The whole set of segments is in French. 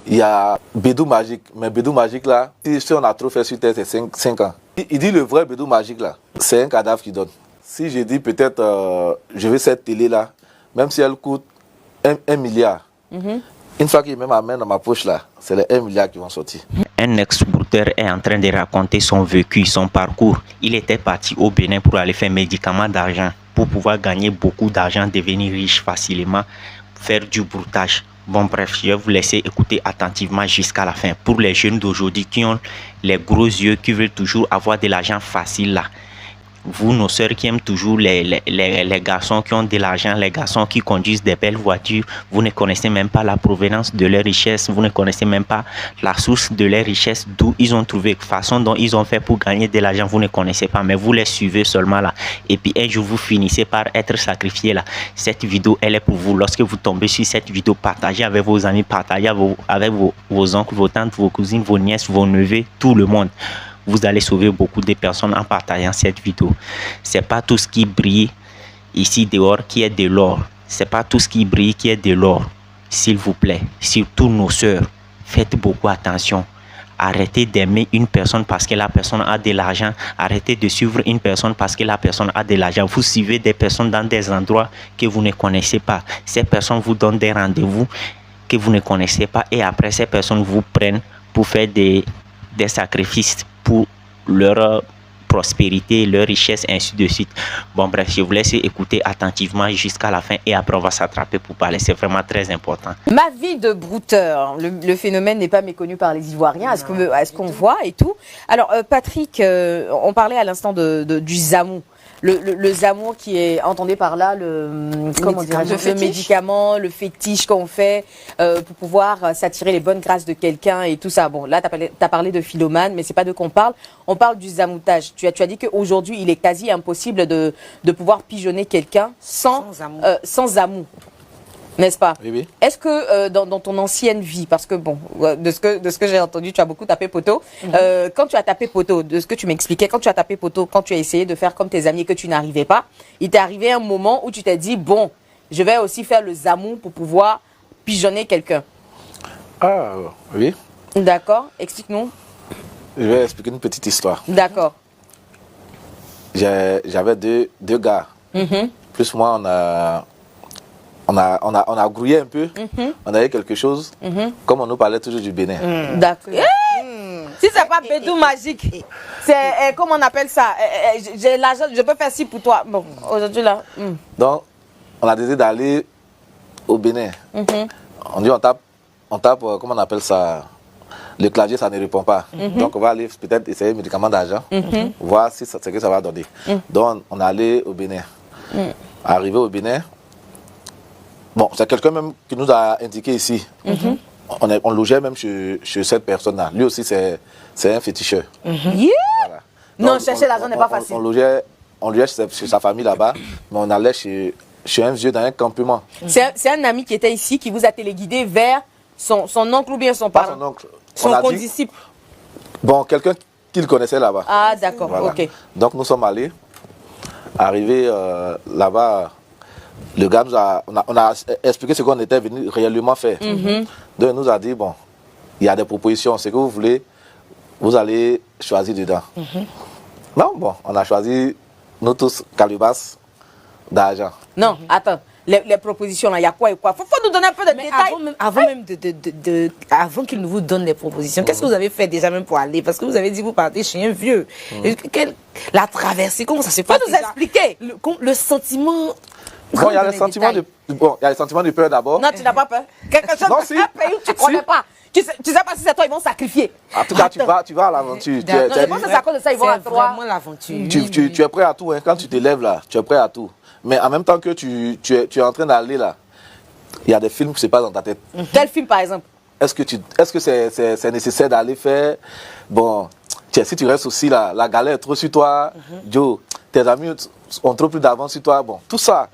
Il y a Bédou Magique. Mais Bédou Magique, là, si on a trop fait sur Terre, c'est 5 ans. Il dit le vrai Bédou Magique, là, c'est un cadavre qui donne. Si j'ai dit peut-être, je veux cette télé-là, même si elle coûte 1 milliard, une fois qu'il met ma main dans ma poche, là, c'est les 1 milliard qui vont sortir. Un ex-brouteur est en train de raconter son vécu, son parcours. Il était parti au Bénin pour aller faire médicaments d'argent, pour pouvoir gagner beaucoup d'argent, devenir riche facilement, faire du broutage. Bon bref, je vais vous laisser écouter attentivement jusqu'à la fin. Pour les jeunes d'aujourd'hui qui ont les gros yeux, qui veulent toujours avoir de l'argent facile là. Vous, nos sœurs qui aiment toujours les garçons qui ont de l'argent, les garçons qui conduisent des belles voitures, vous ne connaissez même pas la provenance de leur richesse, vous ne connaissez même pas la source de leur richesse, d'où ils ont trouvé, façon dont ils ont fait pour gagner de l'argent, vous ne connaissez pas, mais vous les suivez seulement là. Et puis un jour, vous finissez par être sacrifié là. Cette vidéo, elle est pour vous. Lorsque vous tombez sur cette vidéo, partagez avec vos amis, partagez avec vos oncles, vos tantes, vos cousines, vos nièces, vos neveux, tout le monde. Vous allez sauver beaucoup de personnes en partageant cette vidéo. C'est pas tout ce qui brille ici dehors qui est de l'or. C'est pas tout ce qui brille qui est de l'or. S'il vous plaît, surtout nos sœurs, faites beaucoup attention. Arrêtez d'aimer une personne parce que la personne a de l'argent. Arrêtez de suivre une personne parce que la personne a de l'argent. Vous suivez des personnes dans des endroits que vous ne connaissez pas. Ces personnes vous donnent des rendez-vous que vous ne connaissez pas et après ces personnes vous prennent pour faire des sacrifices pour leur prospérité, leur richesse, ainsi de suite. Bon bref, je vous laisse écouter attentivement jusqu'à la fin et après on va s'attraper pour parler. C'est vraiment très important. Ma vie de brouteur, le phénomène n'est pas méconnu par les Ivoiriens. Est-ce qu'on voit et tout? Alors Patrick, on parlait à l'instant du zamou. Le zamour qui est, entendez par là, le médicament, le fétiche qu'on fait pour pouvoir s'attirer les bonnes grâces de quelqu'un et tout ça. Bon, là, t'as parlé de philomane, mais c'est pas de quoi on parle. On parle du zamoutage. Tu as dit qu'aujourd'hui, il est quasi impossible de pouvoir pigeonner quelqu'un sans amour. N'est-ce pas? Oui, oui. Est-ce que dans ton ancienne vie, parce que bon, de ce que j'ai entendu, tu as beaucoup tapé poteau. Quand tu as tapé poteau, de ce que tu m'expliquais, quand tu as tapé poteau, quand tu as essayé de faire comme tes amis et que tu n'arrivais pas, il t'est arrivé un moment où tu t'es dit, bon, je vais aussi faire le zamou pour pouvoir pigeonner quelqu'un. Ah, oui. D'accord, explique-nous. Je vais expliquer une petite histoire. D'accord. J'avais deux gars. Plus moi, on a grouillé un peu, on avait quelque chose, comme on nous parlait toujours du Bénin. D'accord. Si c'est pas Bédou Magique, c'est comment on appelle ça? J'ai l'argent, je peux faire ci pour toi. Bon, aujourd'hui là. Donc, on a décidé d'aller au Bénin. On dit on tape, comment on appelle ça? Le clavier, ça ne répond pas. Donc, on va aller peut-être essayer le médicament d'argent, voir si c'est ce que ça va donner. Donc, on est allé au Bénin. Arrivé au Bénin, bon, c'est quelqu'un même qui nous a indiqué ici. On logeait même chez cette personne-là. Lui aussi, c'est un féticheur. Voilà. Non, chercher l'argent n'est pas facile. On logeait chez sa famille là-bas, mais on allait chez un vieux dans un campement. C'est un ami qui était ici, qui vous a téléguidé vers son oncle ou bien son parent? Pas son oncle. Son condisciple. Bon, quelqu'un qu'il connaissait là-bas. Ah, d'accord, voilà. Ok. Donc, nous sommes allés. Arrivés là-bas, le gars on a expliqué ce qu'on était venu réellement faire. Donc il nous a dit, bon, il y a des propositions, ce que vous voulez, vous allez choisir dedans. Non, bon, on a choisi, nous tous, calibas d'argent. Non, attends, les propositions, là, il y a quoi et quoi? Faut nous donner un peu de détails. Avant qu'il ne vous donne les propositions, qu'est-ce que vous avez fait déjà même pour aller? Parce que vous avez dit que vous partez chez un vieux. La traversée, comment ça se passe? Faut nous expliquer. Le sentiment... Bon, il y a le sentiment de peur d'abord. Non, tu n'as pas peur. Quelque chose non, un pays où tu ne connais pas. Tu sais pas si c'est toi, ils vont sacrifier. En tout cas, tu vas à l'aventure. Je pense que c'est à cause de ça, ils vont à toi. C'est vraiment l'aventure. Tu es prêt à tout. Hein. Quand tu te lèves là, tu es prêt à tout. Mais en même temps que tu es en train d'aller là, il y a des films qui se passent dans ta tête. Quel film, par exemple? Est-ce que c'est nécessaire d'aller faire... Bon, si tu restes aussi là, la galère est trop sur toi, Joe, tes amis ont trop plus d'avance sur toi. Bon, tout ça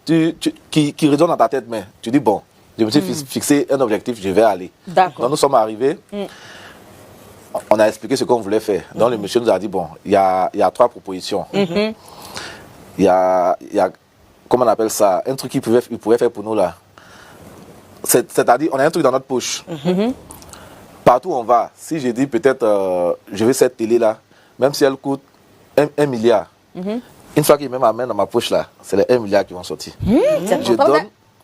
qui résonne dans ta tête, mais tu dis, bon, je me suis fixé un objectif, je vais aller. D'accord. Donc nous sommes arrivés, on a expliqué ce qu'on voulait faire. Donc le monsieur nous a dit, bon, il y a 3 propositions. Il y a, comment on appelle ça, un truc qu'il pouvait faire pour nous là. C'est-à-dire, on a un truc dans notre poche. partout où on va, si je dis peut-être, je veux cette télé-là, même si elle coûte 1 milliard, une fois qu'il met ma main dans ma poche là, c'est les 1 milliard qui vont sortir.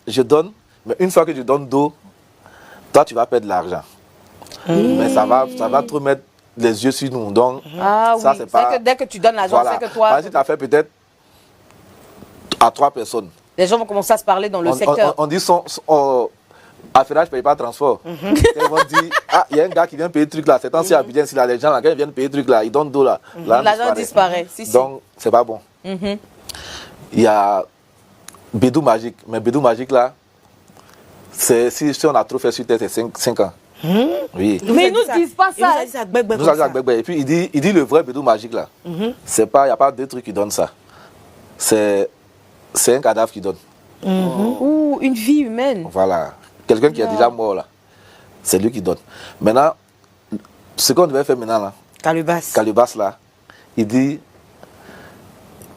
Je donne, mais une fois que je donne d'eau, toi tu vas perdre de l'argent. Mais ça va trop mettre les yeux sur nous. Donc, ça c'est pas... que dès que tu donnes l'argent, Voilà. c'est que toi... Vas-y, tu as fait peut-être à 3 personnes. Les gens vont commencer à se parler dans le secteur. On dit affairage ne paye pas transport. Ils vont dire, ah, il y a un gars qui vient payer le truc là. C'est temps-ci à Abidjan, si les gens là, quand ils viennent payer le truc là, ils donnent d'eau là. L'argent disparaît. Si, si. Donc, c'est pas bon. Il y a Bédou Magique. Mais Bédou Magique là, si on a trop fait sur tête, c'est 5 ans. Oui. Mais ils nous disent pas ça. Nous avons Gbegbe. Et puis il dit le vrai Bédou Magique là. C'est pas, il n'y a pas deux trucs qui donnent ça. C'est un cadavre qui donne. Ou une vie humaine. Voilà. Quelqu'un qui est déjà mort là. C'est lui qui donne. Maintenant, ce qu'on devait faire maintenant là. Calubas là. Il dit,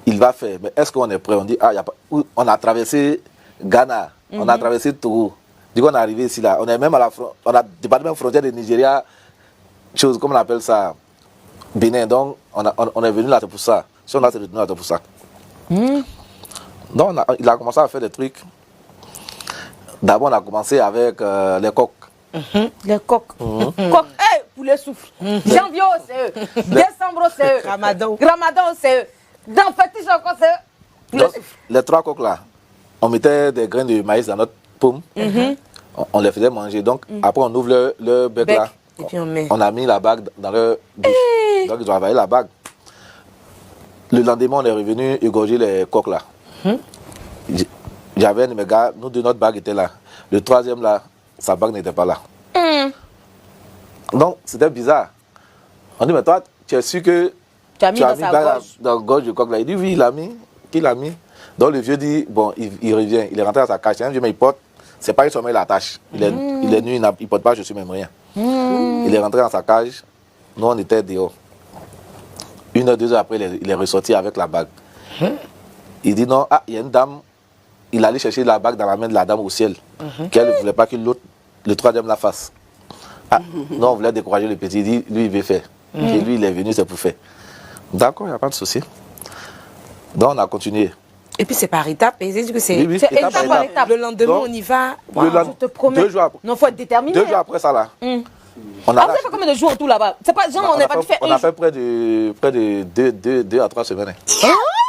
il va faire. Mais est-ce qu'on est prêt? On dit, ah, y a pas, on a traversé Ghana. On a traversé Togo. Du coup, on est arrivé ici là. On est même à la on a dépassé même frontière de Nigeria. Chose, comme on appelle ça, Bénin. Donc, on est venu là, c'est pour ça. Si on a retenu là, c'est pour ça. Donc, il a commencé à faire des trucs. D'abord, on a commencé avec les coqs. Les coqs. Coq, poulet souffle. Janvier, c'est eux. Décembre, c'est eux. Ramadan, c'est eux. Dans fétiche encore, c'est eux. Poulet souffle. Les 3 coqs là, on mettait des grains de maïs dans notre paume. On les faisait manger. Donc, après, on ouvre le bec là. Et puis on a mis la bague dans leur bouche. Donc, ils ont avalé la bague. Le lendemain, on est revenu égorger les coqs là. J'avais un de mes gars, nous deux, notre bague était là. Le 3e là, sa bague n'était pas là. Donc, c'était bizarre. On dit, mais toi, tu es sûr que tu as mis dans sa gorge. Dans la gorge du coq là. Il dit, oui, il l'a mis. Qui l'a mis? Donc, le vieux dit, bon, il revient. Il est rentré dans sa cage. C'est un vieux, mais il porte. C'est pas une sommeil la tâche. Il est nu, il ne porte pas, je suis même rien. Il est rentré dans sa cage. Nous, on était dehors. 1 heure, 2 heures après, il est ressorti avec la bague. Il dit non, il y a une dame. Il allait chercher la bague dans la main de la dame au ciel. Qu'elle ne voulait pas que l'autre, le 3e la fasse. Non, on voulait décourager le petit. Il dit, lui, il veut faire. Et lui, il est venu, c'est pour faire. D'accord, il n'y a pas de souci. Donc, on a continué. Et puis, c'est par étapes. Et c'est que c'est étape par étape. Le lendemain, on y va. Je te promets. 2 jours après. Non, il faut être déterminé. 2 jours après ça, là. On a fait combien de jours tout là-bas? C'est pas genre, on n'a pas fait. On a fait près de 2 à 3 semaines.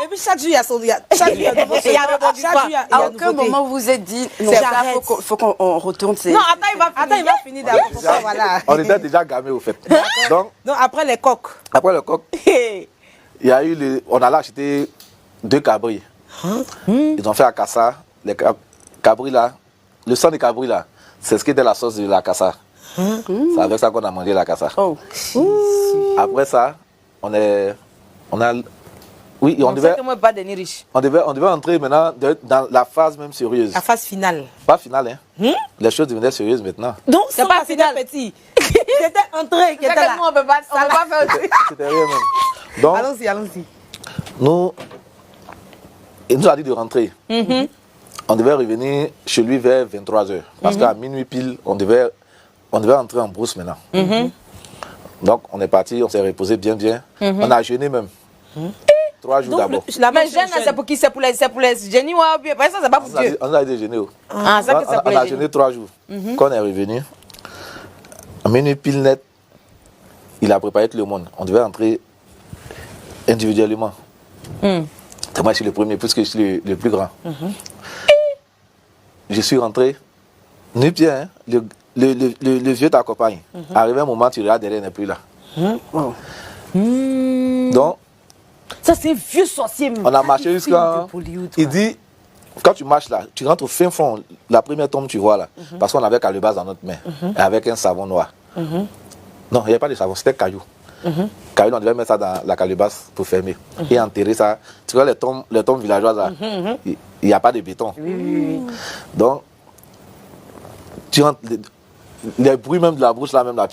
Et puis chaque jour, il y a son. Chaque jour, il y a à aucun moment vous vous êtes dit, non, il faut qu'on retourne. Non, attends, il va finir d'abord. Voilà. On était déjà gamés au fait. Donc, après les coqs. Après le coq, il y a eu on allait acheter 2 cabris. Ils ont fait à Kassa. Les cabris là, le sang des cabris là, c'est ce qui était la sauce de la Kassa. C'est avec ça qu'on a mangé la Kassa. Après ça, on a. Oui, on devait entrer maintenant dans la phase même sérieuse. La phase finale. Pas finale, hein. Les choses devenaient sérieuses maintenant. Donc, c'est pas finale, petit. C'était entré. On ne peut pas faire un truc. C'était rien même. Donc, allons-y. Il nous a dit de rentrer. On devait revenir chez lui vers 23h. Parce qu'à minuit pile, on devait entrer en brousse maintenant. Donc, on est parti, on s'est reposé bien. On a jeûné même. 3 jours d'abord. Mais jeûne, c'est pour qui? C'est pour les génies ou bien ça, c'est pas pour Dieu. On a été jeûné. C'est pour les on a jeûné 3 jours. Quand on est revenu, à minuit pile net, il a préparé tout le monde. On devait entrer individuellement. Moi, je suis le premier, puisque je suis le plus grand. Je suis rentré, nu pied, hein, le vieux t'accompagne. Arrivé un moment, tu regardes derrière, il n'est plus là. Donc, ça, c'est un vieux sorcier. On a marché jusqu'à. Il dit, quand tu marches là, tu rentres au fin fond, la première tombe, tu vois là. Parce qu'on avait Calubas dans notre main, avec un savon noir. Non, il n'y avait pas de savon, c'était caillou. Caillou, on devait mettre ça dans la calebasse pour fermer. Et enterrer ça. Tu vois les tombes villageoises là, il n'y a pas de béton. Donc, tu rentres, les bruits même de la bouche là, même là,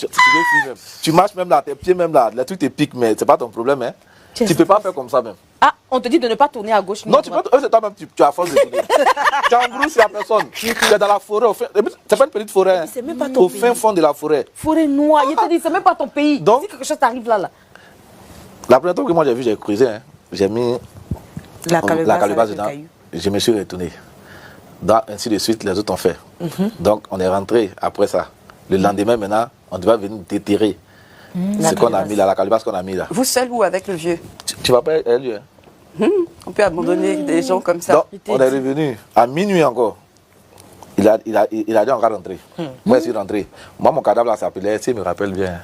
tu marches même là, tes pieds même là, les trucs te piquent, mais c'est pas ton problème. Hein. Tu ne peux pas faire comme ça même. Ah, on te dit de ne pas tourner à gauche. Non, tu peux. C'est toi-même, tu as force de tourner. Tu embrousses la personne. Tu es dans la forêt. C'est pas une petite forêt. C'est même pas ton au fin fond de la forêt. Forêt noire. Je te dis, c'est même pas ton pays. Donc, si quelque chose t'arrive là. La première fois que moi j'ai vu, j'ai creusé. Hein. J'ai mis la calebasse dedans. Je me suis retourné. Donc, ainsi de suite, les autres ont fait. Donc, on est rentré après ça. Le lendemain, maintenant, on devait venir déterrer ce qu'on a mis là, la calebasse qu'on a mis là. Vous seul ou avec le vieux? Tu vas pas être lieu. On peut abandonner des gens comme ça. Donc, on est revenu à minuit encore. Il a dit on va rentrer. Moi, je suis rentré. Moi, mon cadavre là s'appelait, si je me rappelle bien,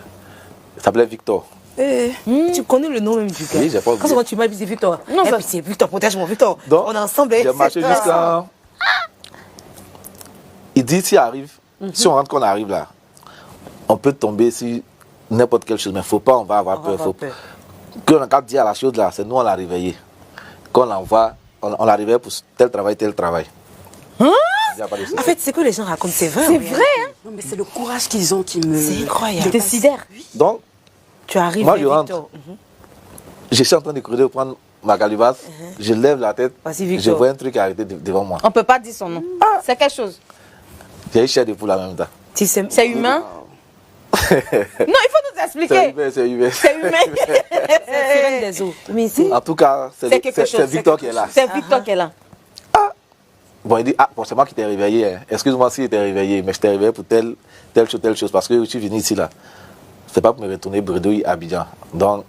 il s'appelait Victor. Tu connais le nom même du gars? Oui, j'ai pas oublié. Quand tu m'as dit Victor. Non, puis c'est Victor, protège-moi, Victor. Donc, on est ensemble. J'ai marché jusqu'à. Il dit si on rentre qu'on arrive là, on peut tomber sur n'importe quelle chose, mais il ne faut pas, on va avoir peur. Quand on a dit à la chose là, c'est nous on l'a réveillé. Quand on l'envoie, on l'a réveillé pour tel travail. En fait, c'est que les gens racontent, c'est vrai. C'est vrai, hein? Non, mais c'est le courage qu'ils ont qui me... C'est incroyable. Te sidère. Donc, tu arrives, moi je Victor. rentre. Je suis en train de creuser pour prendre ma calebasse. Je lève la tête. Je vois un truc arrêté devant moi. On ne peut pas dire son nom. C'est quelque chose. J'ai une chair de poule en même temps. C'est humain? Non, il faut nous expliquer. C'est humain. C'est humain. C'est des eaux. Mais en tout cas, c'est Victor qui est là. C'est Victor qui est là. Bon, il dit, bon, c'est moi qui t'ai réveillé. Hein. Excuse-moi si t'ai réveillé, mais je t'ai réveillé pour telle chose. Parce que je suis venu ici, là. C'est pas pour me retourner bredouille à Abidjan. Donc...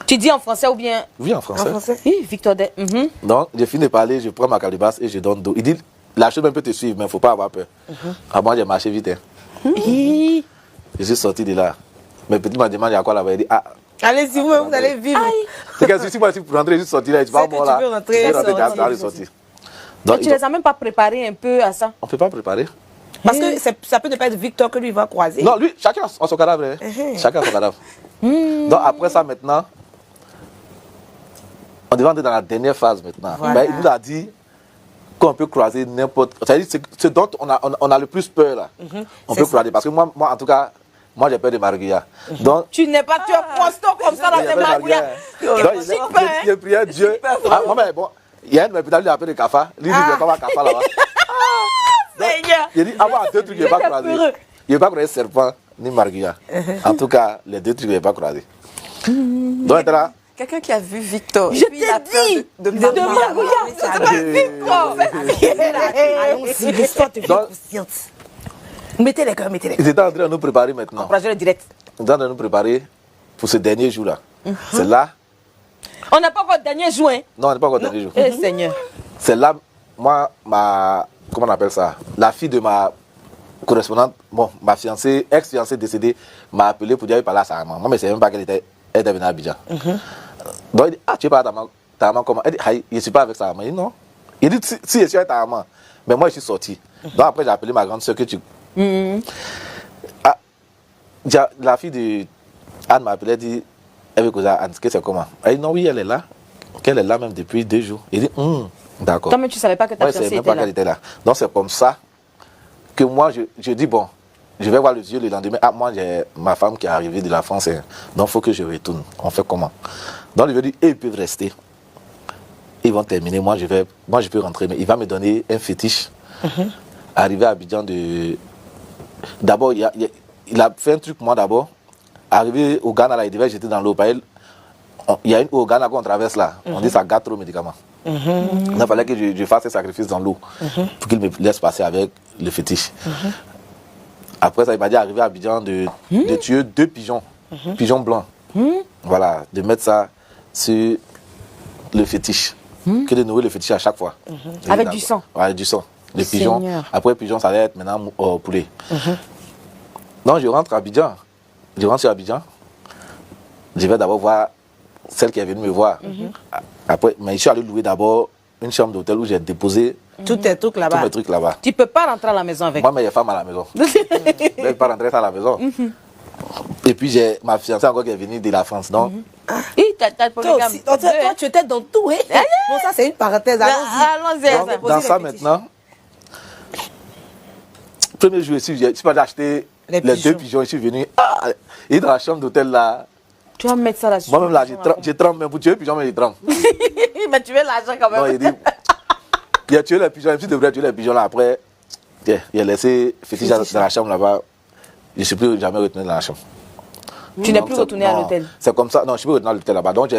Tu dis en français ou bien... Oui, en français. Oui, Victor. Donc, j'ai fini de parler, je prends ma calebasse et je donne d'eau. Il dit, la chose même peut te suivre, mais il ne faut pas avoir peur. Moi, j'ai marché vite. Hein. Je suis sorti de là. Mes petits m'ont demandé à quoi là-bas. Il dit, allez-y, vous allez vivre. C'est que si moi, pour rentrer, je suis sorti là. Tu vas moi là. Je suis sorti. Donc, tu les as même pas préparés un peu à ça? On ne peut pas préparer. Parce que ça peut ne pas être Victor que lui va croiser. Non, lui, chacun a son cadavre. Hein. Chacun a son cadavre. Donc après ça, maintenant, on devait entrer dans la dernière phase maintenant. Voilà. Mais il nous a dit qu'on peut croiser n'importe... C'est-à-dire ce dont on a le plus peur là. On peut croiser. Parce que moi, en tout cas, moi j'ai peur des marguillas. Donc, tu n'es pas tueur costaud comme ça dans tes marguillas. Je priais Dieu. Mais bon, il y a un hôpital qui a appelé le Kafa. Lui, il dit comment Kafa là-bas. Il dit, avoir deux trucs, il ne va pas croiser. Il ne va pas croiser serpent ni marguillat. En tout cas, les deux trucs, il ne va pas croiser. Donc, là. Quelqu'un qui a vu Victor. Je t'ai dit de marguillat. C'est pas Victor. Allons-y, laisse-toi te faire consciente. Mettez les cœurs, mettez les cœurs. Ils étaient en train de nous préparer maintenant. Encouragez le direct. Ils étaient en train de nous préparer pour ce dernier jour-là. C'est là. On n'a pas encore le dernier jour. Hein? Non, on n'est pas encore le dernier jour. Eh, Seigneur. C'est là, moi, comment on appelle ça? La fille de ma correspondante, bon, ma fiancée, ex-fiancée décédée, m'a appelé pour dire qu'elle parlait à sa maman. Moi, mais je ne savais même pas qu'elle était venue à Abidjan. Donc, il dit, tu es pas avec ta maman comment? Elle dit, je ne suis pas avec sa maman. Il dit, non. Il dit, si je suis avec ta maman, mais moi, je suis sorti. Donc, après, j'ai appelé ma grande soeur que tu... La fille de Anne m'a appelé, elle dit, elle veut causer à Anne, c'est comment? Elle dit, non, oui, elle est là. Qu'elle est là même depuis 2 jours. Il dit, d'accord. Toi, mais tu ne savais pas que ta fiancée était là. Était là. Donc, c'est comme ça que moi, je dis, bon, je vais voir le vieux le lendemain. Moi, j'ai ma femme qui est arrivée de la France. Hein. Donc, il faut que je retourne. On fait comment? Donc, il veut dire, ils peuvent rester. Ils vont terminer. Moi, je peux rentrer. Mais il va me donner un fétiche. Arrivé à Abidjan D'abord, il a fait un truc, moi, d'abord. Arrivé au Ghana, là, il devait jeter dans l'eau. Il y a une eau au Ghana qu'on traverse là. On dit que ça gâte trop le médicament. Il fallait que je fasse un sacrifice dans l'eau pour qu'il me laisse passer avec le fétiche. Après ça, il m'a dit arrivé à Abidjan de tuer 2 pigeons, pigeons blancs. Voilà, de mettre ça sur le fétiche. Que de nourrir le fétiche à chaque fois. Avec du sang. Avec du sang. Le pigeon. Seigneur. Après, le pigeon, ça allait être maintenant poulet. Donc, je rentre à Abidjan. Je rentre sur Abidjan. Je vais d'abord voir celle qui est venue me voir. Après, mais je suis allé louer d'abord une chambre d'hôtel où j'ai déposé tous tes trucs là-bas. Tous mes trucs là-bas. Tu ne peux pas rentrer à la maison avec. Moi, mais il y a femme à la maison. Je ne vais pas rentrer à la maison. Et puis, j'ai ma fiancée encore qui est venue de la France. Donc, toi, tu étais dans tout. Hein? Bon, ça, c'est une parenthèse. Allons-y. Dans ça, maintenant, premier jour ici, je suis pas acheter les 2 pigeons. Je suis venu. Et dans la chambre d'hôtel là, Tu vas mettre ça là-dessus. Moi-même là, j'ai trempe, mais pour tuer le pigeon, mais il trempe. Mais tu veux l'argent quand même. Non, il dit, il a tué le pigeon, même si devrait tuer le pigeon là, après, il a laissé fétiche dans la chambre là-bas. Je ne suis plus jamais retourné dans la chambre. Tu n'es plus retourné à l'hôtel. C'est comme ça, non, je suis plus retourné à l'hôtel là-bas. Donc,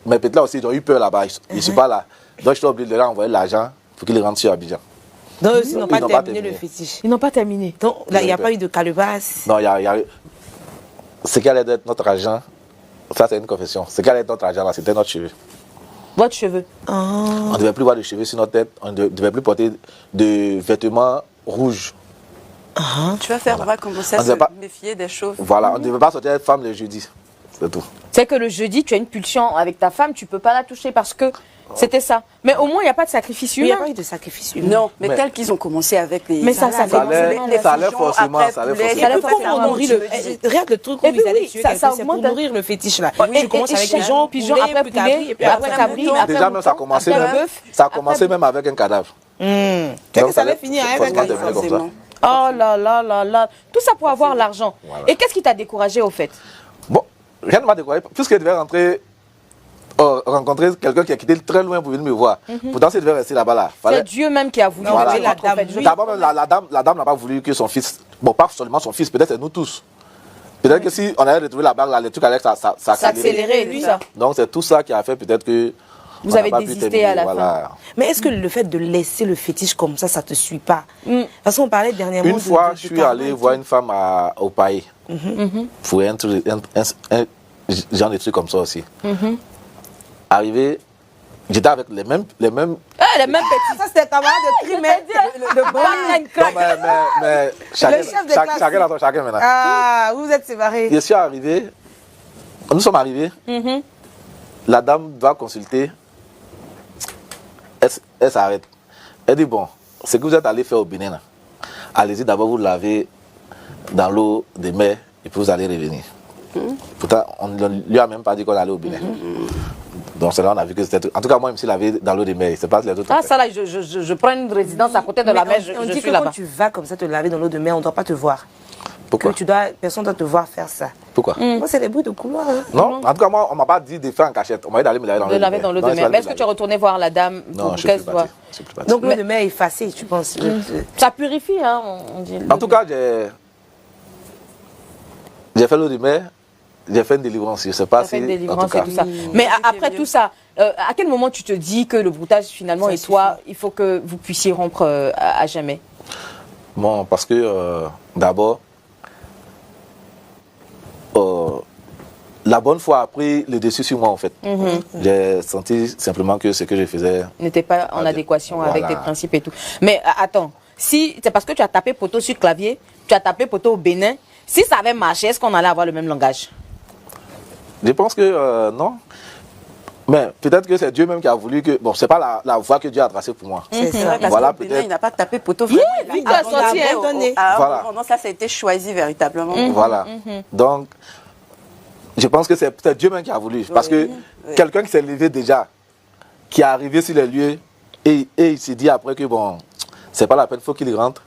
mes petits là aussi, ils ont eu peur là-bas, ils ne sont pas là. Donc, je suis obligé de leur envoyer l'argent pour qu'ils rentrent sur Abidjan. Donc, ils n'ont pas terminé le fétiche. Ils n'ont pas terminé. Donc, là, il n'y a pas eu de calebasse. Non, il y a ce qui allait être notre argent, ça c'est une confession. Ce qui allait être notre argent là, c'était notre cheveu. Votre cheveu. On ne devait plus voir de cheveux sur notre tête, on ne devait plus porter de vêtements rouges. Tu vas faire, on va commencer à se méfier des choses. Voilà, on ne devait pas sortir avec femme le jeudi. C'est tout. C'est que le jeudi, tu as une pulsion avec ta femme, tu ne peux pas la toucher parce que c'était ça. Mais au moins, il n'y a pas de sacrifice Il n'y humain. a pas eu de sacrifice humain. Non, mais tel qu'ils ont commencé avec les. Mais ça allait forcément. Pour nourrir le. Regarde le truc où ils allaient tuer quelqu'un, c'est pour nourrir le fétiche là. Tu commences avec pigeon, après poulet, puis après cabri. Déjà, même ça a commencé même avec un cadavre. Qu'est-ce que ça allait finir avec un cadavre? Oh là là là là. Tout ça pour avoir l'argent. Et qu'est-ce qui t'a découragé au fait? Bon, rien ne m'a découragé. Puisqu'il devait rencontrer quelqu'un qui a quitté très loin pour venir me voir. Pourtant, s'il devait rester là-bas là. C'est Dieu même qui a voulu voilà. la dame. D'abord, la dame n'a pas voulu que son fils, bon, pas seulement son fils, peut-être c'est nous tous. Peut-être que si on avait retrouvé la bague là, les trucs allaient s'accélérer, tout ça. Donc c'est tout ça qui a fait peut-être que vous avez désisté à la fin. Mais est-ce que le fait de laisser le fétiche comme ça te suit pas? Parce qu'on parlait dernièrement. Une fois, je suis allé voir une femme au pays pour un genre de trucs comme ça aussi. Arrivé, j'étais avec les mêmes. Les mêmes petits. Ça, c'était camarade de crime. Mais chacun maintenant. Ah, vous êtes séparés. Je suis arrivé, nous sommes arrivés, la dame doit consulter, elle s'arrête. Elle dit, bon, ce que vous êtes allé faire au Bénin, là, allez-y d'abord vous laver dans l'eau des mers et puis vous allez revenir. Pourtant, on ne lui a même pas dit qu'on allait au Bénin. Donc c'est là on a vu que c'était... En tout cas, moi, je me suis lavé dans l'eau des mers. C'est pas les autres. Ah, ça là, je prends une résidence à côté de la mer, on je dit suis que là-bas. quand tu vas comme ça te laver dans l'eau de mer, on ne doit pas te voir. Pourquoi? Personne ne doit te voir faire ça. Pourquoi? Moi, c'est les bruits de couloir. Non, en tout cas, moi, on ne m'a pas dit de faire en cachette. On m'a dit d'aller me laver dans l'eau de mer. Mais est-ce que tu es retourné voir la dame? Non, je ne suis plus parti. Donc l'eau de mer est effacée, tu penses? Ça purifie, hein, on dit. En tout cas, j'ai fait l'eau de mer. J'ai fait une délivrance, je ne sais pas si... Une délivrance et tout ça. Mais après tout ça, à quel moment tu te dis que le broutage finalement et toi, il faut que vous puissiez rompre à jamais? Bon, parce que d'abord, la bonne foi a pris le dessus sur moi en fait. J'ai senti simplement que ce que je faisais... n'était pas en adéquation avec tes principes et tout. Mais attends, si c'est parce que tu as tapé poteau sur clavier, tu as tapé poteau au Bénin, si ça avait marché, est-ce qu'on allait avoir le même langage? Je pense que non. Mais peut-être que c'est Dieu même qui a voulu que... Bon, c'est pas la voie que Dieu a tracée pour moi. C'est vrai, parce voilà, que il n'a pas tapé poteau vraiment. Il a sorti voilà. Ça a été choisi véritablement. Voilà. Donc, je pense que c'est peut-être Dieu même qui a voulu. Parce que quelqu'un qui s'est levé déjà, qui est arrivé sur les lieux, et il s'est dit après que bon, c'est pas la peine, il faut qu'il rentre.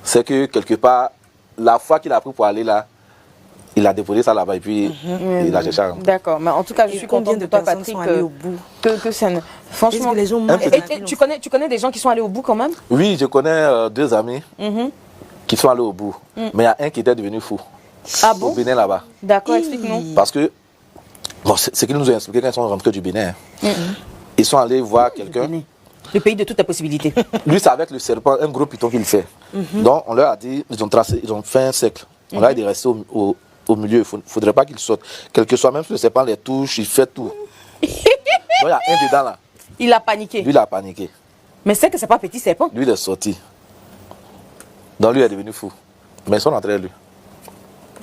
C'est que quelque part, la foi qu'il a pris pour aller là, il a déposé ça là-bas et puis il a cherché. D'accord, mais en tout cas, je suis contente de toi, Patrick, que ça ne... Franchement, les gens tu connais des gens qui sont allés au bout quand même? Oui, je connais 2 amis qui sont allés au bout. Mais il y a un qui était devenu fou. Ah bon? Au Bénin là-bas. D'accord, explique-nous. Parce que, bon, c'est ce qu'ils nous ont expliqué quand ils sont rentrés du Bénin. Ils sont allés voir quelqu'un. Le pays de toutes les possibilités. Lui, c'est avec le serpent, un gros python qu'il fait. Donc, on leur a dit, ils ont fait un cercle. On leur a dit de rester au milieu, il ne faudrait pas qu'il saute. Quel que soit, même si le serpent les touche, il fait tout. Donc, il y a un dedans là. Il a paniqué. Lui, il a paniqué. Mais c'est que ce n'est pas petit serpent. Lui, il est sorti. Donc, lui, il est devenu fou. Mais ils sont entrés à lui.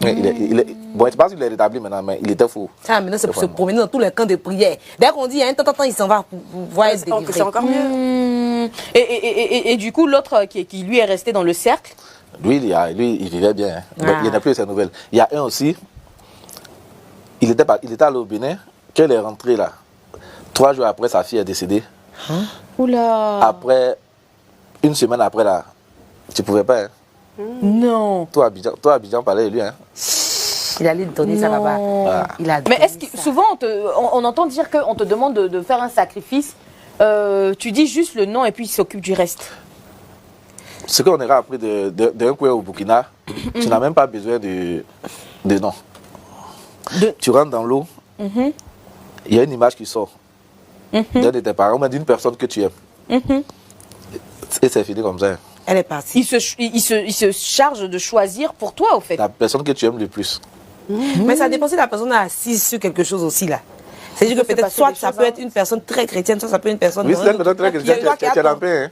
Bon, je ne sais pas s'il est rétabli maintenant, mais il était fou. Ça, maintenant, c'est pour se promener dans tous les camps de prière. Dès qu'on dit, il y a un temps, il s'en va pour voir être délivré. C'est encore mieux. Et du coup, l'autre qui lui est resté dans le cercle? Lui, il vivait bien. Hein. Il n'a plus ses nouvelles. Il y a un aussi, il était allé au Bénin, quand il est rentré là, 3 jours après, sa fille est décédée. Oula. Après, une semaine après là, tu ne pouvais pas. Hein. Non. Toi, Abidjan parlait de lui. Hein. Il allait donner ça là-bas. Il a Mais donné est-ce que ça. souvent on entend dire qu'on te demande de faire un sacrifice, tu dis juste le nom et puis il s'occupe du reste. Ce qu'on aura appris d'un coin au Burkina, tu n'as même pas besoin de nom. Tu rentres dans l'eau, il y a une image qui sort d'un de tes parents, mais d'une personne que tu aimes. Et c'est fini comme ça. Elle est partie. Il se charge de choisir pour toi, au fait. La personne que tu aimes le plus. Mais ça dépend si la personne est assise sur quelque chose aussi là. C'est-à-dire que peut peut-être passer soit des ça choses, peut hein. être une personne très chrétienne, soit ça peut être une personne... Oui, c'est une personne très chrétienne, tu es en paix.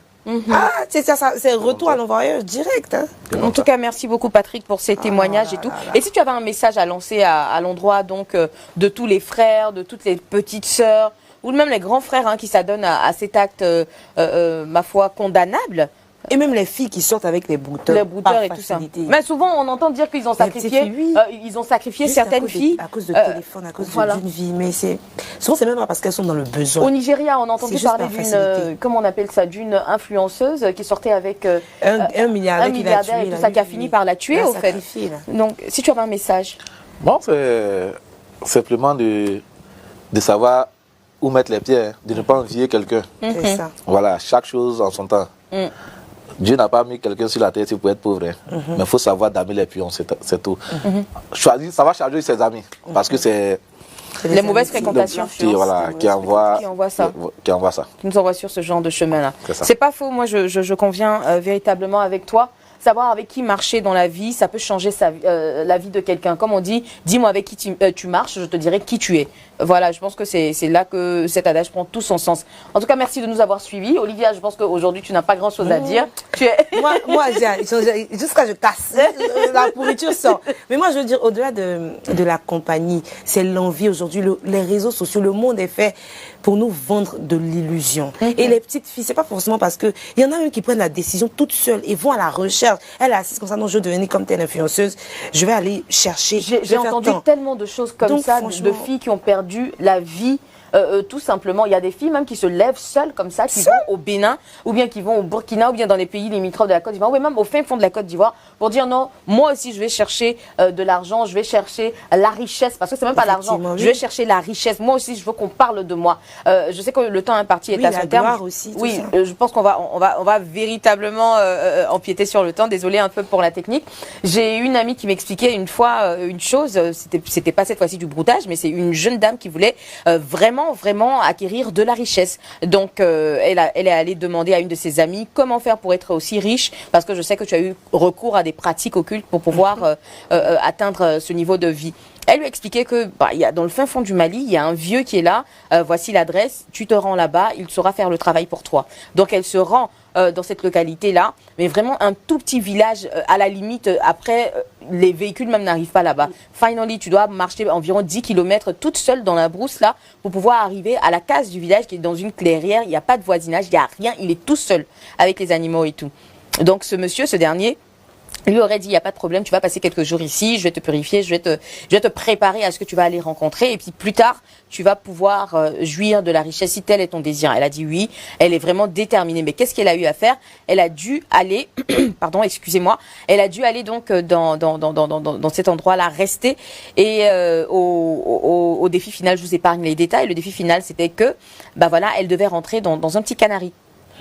Ah, c'est ça, c'est retour à l'envoyeur direct. Hein. En tout cas, merci beaucoup Patrick pour ces témoignages et tout. Et si tu avais un message à lancer à l'endroit donc de tous les frères, de toutes les petites sœurs, ou même les grands frères hein, qui s'adonnent à cet acte, ma foi, condamnable. Et même les filles qui sortent avec les brouteurs. Les brouteurs par et tout ça. facilité. Mais souvent, on entend dire qu'ils ont sacrifié, oui. ils ont sacrifié Juste certaines à cause filles. À cause de téléphone, à cause voilà. d'une vie. Mais souvent, c'est même pas parce qu'elles sont dans le besoin. Au Nigeria, on a entendu C'est juste parler par d'une, facilité. comment on appelle ça, d'une influenceuse qui sortait avec Un milliardaire, un milliardaire et tout ça, qui a fini par la tuer, au fait. Donc, si tu avais un message. Bon, c'est simplement de savoir où mettre les pieds, hein, de ne pas envier quelqu'un. C'est ça. Voilà, chaque chose en son temps. Dieu n'a pas mis quelqu'un sur la terre pour être pauvre. Hein. Mais il faut savoir damer les pions, c'est tout. Ça va charger ses amis. Parce que c'est Les mauvaises fréquentations. qui envoie ça. Qui envoie ça. Qui nous envoie sur ce genre de chemin-là. C'est ça. C'est pas faux, moi je conviens véritablement avec toi. Savoir avec qui marcher dans la vie, ça peut changer la vie de quelqu'un. Comme on dit, dis-moi avec qui tu marches, je te dirai qui tu es. Voilà, je pense que c'est là que cet adage prend tout son sens. En tout cas, merci de nous avoir suivis. Olivia, je pense qu'aujourd'hui, tu n'as pas grand-chose à dire. Tu es... moi jusqu'à je casse, la pourriture sort. Mais moi, je veux dire, au-delà de la compagnie, c'est l'envie aujourd'hui. Les réseaux sociaux, le monde est fait pour nous vendre de l'illusion. Et les petites filles, c'est pas forcément parce que il y en a une qui prennent la décision toute seule et vont à la recherche. Elle est assise comme ça, non, je veux devenir comme telle influenceuse. Je vais aller chercher. J'ai entendu tellement de choses comme Donc, ça, de filles qui ont perdu la vie. Tout simplement, il y a des filles même qui se lèvent seules comme ça, qui vont au Bénin, ou bien qui vont au Burkina, ou bien dans les pays limitrophes de la Côte d'Ivoire, ou même au fin fond de la Côte d'Ivoire, pour dire non, moi aussi je vais chercher de l'argent, je vais chercher la richesse, parce que c'est même pas l'argent, Oui. je vais chercher la richesse, moi aussi je veux qu'on parle de moi. Je sais que le temps imparti est à son terme. Aussi, oui, je pense qu'on va véritablement empiéter sur le temps, désolé un peu pour la technique. J'ai une amie qui m'expliquait une fois une chose, c'était pas cette fois-ci du broutage, mais c'est une jeune dame qui voulait vraiment acquérir de la richesse. Donc, elle est allée demander à une de ses amies comment faire pour être aussi riche, parce que je sais que tu as eu recours à des pratiques occultes pour pouvoir atteindre ce niveau de vie. Elle lui a expliqué que dans le fin fond du Mali, il y a un vieux qui est là, voici l'adresse, tu te rends là-bas, il saura faire le travail pour toi. Donc elle se rend dans cette localité-là, mais vraiment un tout petit village, à la limite, après, les véhicules même n'arrivent pas là-bas. Finally, tu dois marcher environ 10 km toute seule dans la brousse là, pour pouvoir arriver à la case du village qui est dans une clairière, il n'y a pas de voisinage, il n'y a rien, il est tout seul avec les animaux et tout. Donc ce monsieur, ce dernier, lui aurait dit, il n'y a pas de problème, tu vas passer quelques jours ici, je vais te purifier, je vais te préparer à ce que tu vas aller rencontrer, et puis plus tard, tu vas pouvoir jouir de la richesse si tel est ton désir. Elle a dit oui, elle est vraiment déterminée. Mais qu'est-ce qu'elle a eu à faire? Elle a dû aller, pardon, excusez-moi, elle a dû aller donc dans cet endroit-là, rester, et au défi final, je vous épargne les détails, le défi final, c'était que, elle devait rentrer dans un petit canari.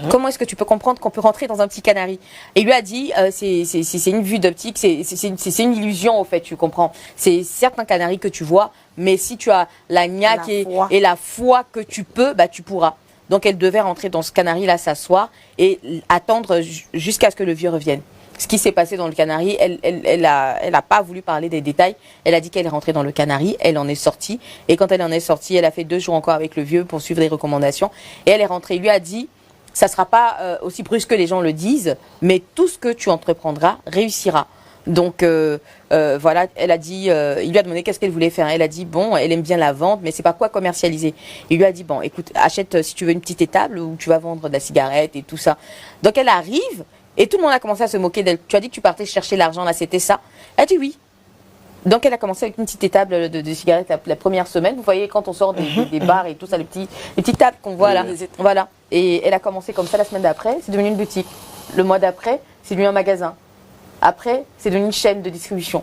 Comment est-ce que tu peux comprendre qu'on peut rentrer dans un petit canari? Et il lui a dit, c'est une vue d'optique, c'est une illusion au fait, tu comprends. C'est certes un canari que tu vois, mais si tu as la niaque et la foi que tu peux, tu pourras. Donc elle devait rentrer dans ce canari-là, s'asseoir et attendre jusqu'à ce que le vieux revienne. Ce qui s'est passé dans le canari, elle a pas voulu parler des détails. Elle a dit qu'elle est rentrée dans le canari, elle en est sortie. Et quand elle en est sortie, elle a fait 2 jours encore avec le vieux pour suivre les recommandations. Et elle est rentrée, il lui a dit... Ça ne sera pas aussi brusque que les gens le disent, mais tout ce que tu entreprendras réussira. Donc voilà, elle a dit, il lui a demandé qu'est-ce qu'elle voulait faire. Elle a dit bon, elle aime bien la vente, mais c'est pas quoi commercialiser. Il lui a dit bon, écoute, achète si tu veux une petite étable où tu vas vendre de la cigarette et tout ça. Donc elle arrive et tout le monde a commencé à se moquer d'elle. Tu as dit que tu partais chercher l'argent là, c'était ça? Elle a dit oui. Donc elle a commencé avec une petite étable de cigarettes la première semaine. Vous voyez quand on sort des bars et tout ça, les petites tables qu'on voit là. Voilà. Et elle a commencé comme ça la semaine d'après, c'est devenu une boutique. Le mois d'après, c'est devenu un magasin. Après, c'est devenu une chaîne de distribution.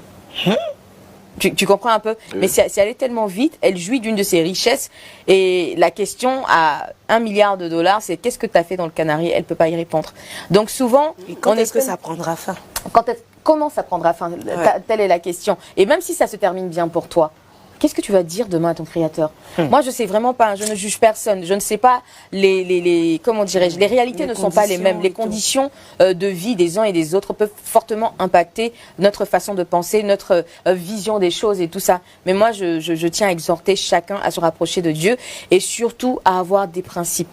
Tu comprends un peu? Oui. Mais si elle est tellement vite, elle jouit d'une de ses richesses. Et la question à $1 milliard, c'est qu'est-ce que tu as fait dans le Canari? Elle peut pas y répondre. Donc souvent, Et quand est-ce que ça prendra fin? Comment ça prendra fin? Telle est la question. Et même si ça se termine bien pour toi, qu'est-ce que tu vas dire demain à ton créateur? Moi, je sais vraiment pas. Je ne juge personne. Je ne sais pas comment dirais-je, les réalités ne sont pas les mêmes. Les conditions de vie des uns et des autres peuvent fortement impacter notre façon de penser, notre vision des choses et tout ça. Mais moi, je tiens à exhorter chacun à se rapprocher de Dieu et surtout à avoir des principes.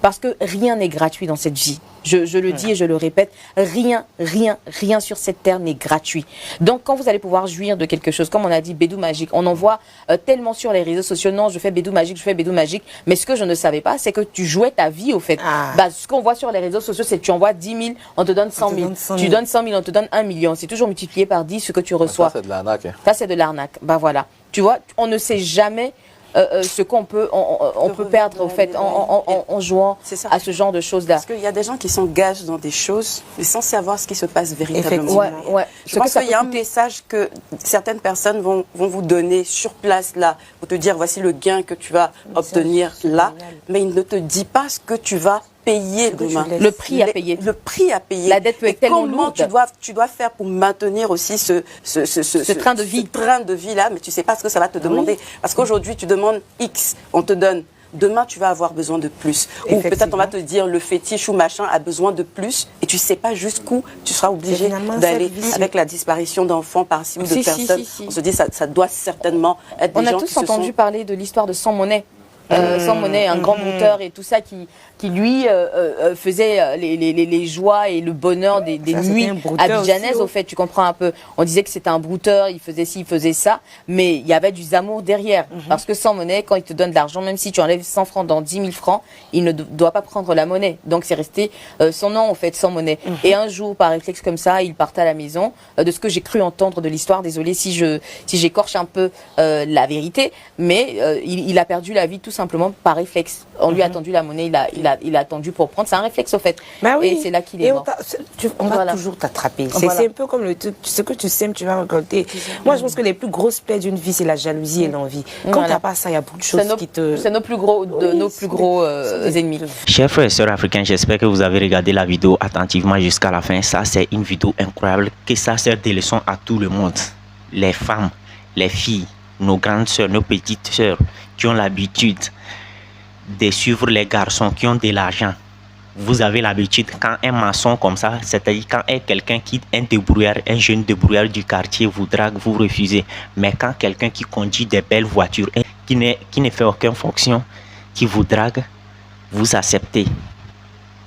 Parce que rien n'est gratuit dans cette vie. Je le dis et je le répète, rien sur cette terre n'est gratuit. Donc quand vous allez pouvoir jouir de quelque chose, comme on a dit, Bédou Magique, on en voit tellement sur les réseaux sociaux, non, je fais Bédou Magique, mais ce que je ne savais pas, c'est que tu jouais ta vie au fait. Ce qu'on voit sur les réseaux sociaux, c'est que tu envoies 10 000, on te donne 100 000. Tu donnes 100 000, on te donne 1 million. C'est toujours multiplié par 10 ce que tu reçois. Ça, c'est de l'arnaque. Ça, c'est de l'arnaque. Voilà. Tu vois, on ne sait jamais ce qu'on peut, on peut perdre au fait en jouant à ce genre de choses-là. Parce qu'il y a des gens qui s'engagent dans des choses, mais sans savoir ce qui se passe véritablement. Ouais. Je pense qu'il y a un message que certaines personnes vont vous donner sur place là, pour te dire voici le gain que tu vas obtenir là, mais il ne te dit pas ce que tu vas payer demain. Le prix à payer. Le prix à payer. La dette peut être tellement comment lourde. tu dois faire pour maintenir aussi ce train de vie. Ce train de vie là, mais tu sais pas ce que ça va te demander. Parce qu'aujourd'hui, tu demandes X, on te donne. Demain, tu vas avoir besoin de plus. Ou peut-être on va te dire le fétiche ou machin a besoin de plus et tu sais pas jusqu'où tu seras obligé d'aller. Avec la disparition d'enfants par-ci ou de personnes, on se dit ça doit certainement être des gens qui se sont... On a tous entendu parler de l'histoire de Sans Monnaie. Sans Monnaie, un grand brouteur et tout ça qui lui faisait les joies et le bonheur des nuits abidjanaises au fait, tu comprends un peu. On disait que c'était un brouteur, il faisait ci, il faisait ça, mais il y avait du amour derrière. Parce que Sans Monnaie, quand il te donne de l'argent, même si tu enlèves 100 francs dans 10 000 francs, il ne doit pas prendre la monnaie. Donc c'est resté son nom au fait, Sans Monnaie. Et un jour, par réflexe comme ça, il partait à la maison. De ce que j'ai cru entendre de l'histoire, désolé si j'écorche un peu la vérité, mais il a perdu la vie tout simplement par réflexe. On lui a tendu la monnaie, il a attendu pour prendre. C'est un réflexe au fait. Et c'est là qu'il est mort. On va toujours t'attraper. C'est un peu comme le truc, ce que tu sèmes, tu vas récolter. Moi, je pense que les plus grosses plaies d'une vie, c'est la jalousie et l'envie. Quand tu n'as pas ça, il y a beaucoup de choses qui te... C'est nos plus gros ennemis. Chers frères et sœurs africains, j'espère que vous avez regardé la vidéo attentivement jusqu'à la fin. Ça, c'est une vidéo incroyable que ça sert de leçon à tout le monde. Les femmes, les filles, nos grandes sœurs, nos petites sœurs qui ont l'habitude de suivre les garçons qui ont de l'argent. Vous avez l'habitude, quand un maçon comme ça, c'est-à-dire quand quelqu'un qui est un débrouillard, un jeune débrouillard du quartier vous drague, vous refusez. Mais quand quelqu'un qui conduit des belles voitures, qui ne fait aucune fonction, qui vous drague, vous acceptez.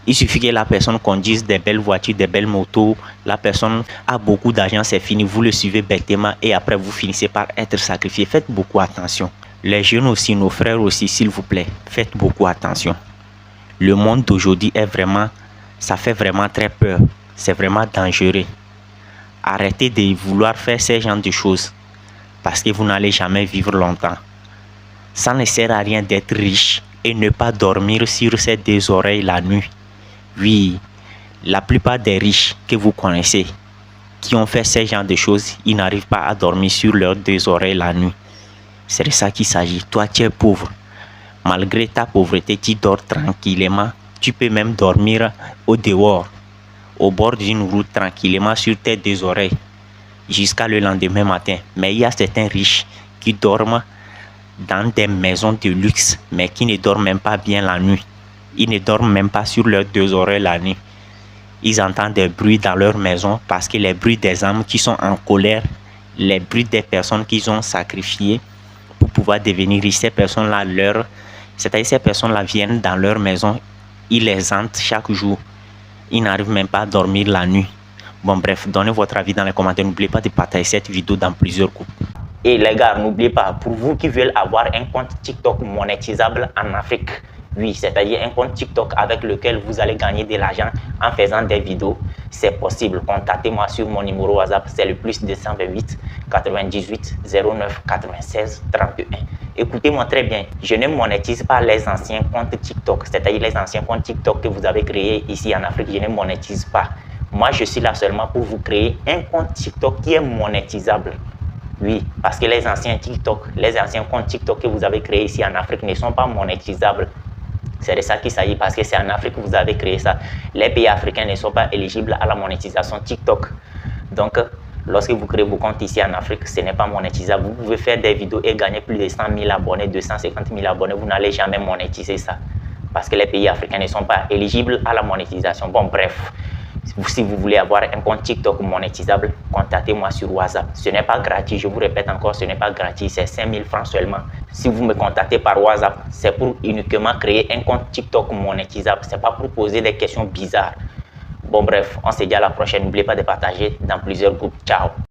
Il suffit que la personne conduise des belles voitures, des belles motos, la personne a beaucoup d'argent, c'est fini, vous le suivez bêtement et après vous finissez par être sacrifié. Faites beaucoup attention. Les jeunes aussi, nos frères aussi, s'il vous plaît, faites beaucoup attention. Le monde d'aujourd'hui ça fait vraiment très peur. C'est vraiment dangereux. Arrêtez de vouloir faire ces genres de choses parce que vous n'allez jamais vivre longtemps. Ça ne sert à rien d'être riche et ne pas dormir sur ses deux oreilles la nuit. Oui, la plupart des riches que vous connaissez qui ont fait ces genres de choses, ils n'arrivent pas à dormir sur leurs deux oreilles la nuit. C'est de ça qu'il s'agit. Toi, tu es pauvre. Malgré ta pauvreté, tu dors tranquillement. Tu peux même dormir au dehors, au bord d'une route, tranquillement sur tes deux oreilles, jusqu'à le lendemain matin. Mais il y a certains riches qui dorment dans des maisons de luxe, mais qui ne dorment même pas bien la nuit. Ils ne dorment même pas sur leurs deux oreilles la nuit. Ils entendent des bruits dans leur maison parce que les bruits des âmes qui sont en colère, les bruits des personnes qu'ils ont sacrifiées pour pouvoir devenir riches, ces personnes-là, c'est-à-dire ces personnes-là viennent dans leur maison, ils les hantent chaque jour. Ils n'arrivent même pas à dormir la nuit. Bon bref, donnez votre avis dans les commentaires. N'oubliez pas de partager cette vidéo dans plusieurs groupes. Et les gars, n'oubliez pas, pour vous qui veulent avoir un compte TikTok monétisable en Afrique, oui, c'est-à-dire un compte TikTok avec lequel vous allez gagner de l'argent en faisant des vidéos, c'est possible. Contactez-moi sur mon numéro WhatsApp, c'est le +228 98 09 96 31. Écoutez-moi très bien, je ne monétise pas les anciens comptes TikTok, c'est-à-dire les anciens comptes TikTok que vous avez créés ici en Afrique, je ne monétise pas. Moi, je suis là seulement pour vous créer un compte TikTok qui est monétisable. Oui, parce que les anciens comptes TikTok que vous avez créés ici en Afrique ne sont pas monétisables. C'est de ça qu'il s'agit, parce que c'est en Afrique que vous avez créé ça. Les pays africains ne sont pas éligibles à la monétisation TikTok. Donc, lorsque vous créez vos comptes ici en Afrique, ce n'est pas monétisable. Vous pouvez faire des vidéos et gagner plus de 100 000 abonnés, 250 000 abonnés. Vous n'allez jamais monétiser ça, parce que les pays africains ne sont pas éligibles à la monétisation. Bon, bref. Si vous voulez avoir un compte TikTok monétisable, contactez-moi sur WhatsApp. Ce n'est pas gratuit, je vous répète encore, ce n'est pas gratuit, c'est 5 000 francs seulement. Si vous me contactez par WhatsApp, c'est pour uniquement créer un compte TikTok monétisable. Ce n'est pas pour poser des questions bizarres. Bon bref, on se dit à la prochaine. N'oubliez pas de partager dans plusieurs groupes. Ciao.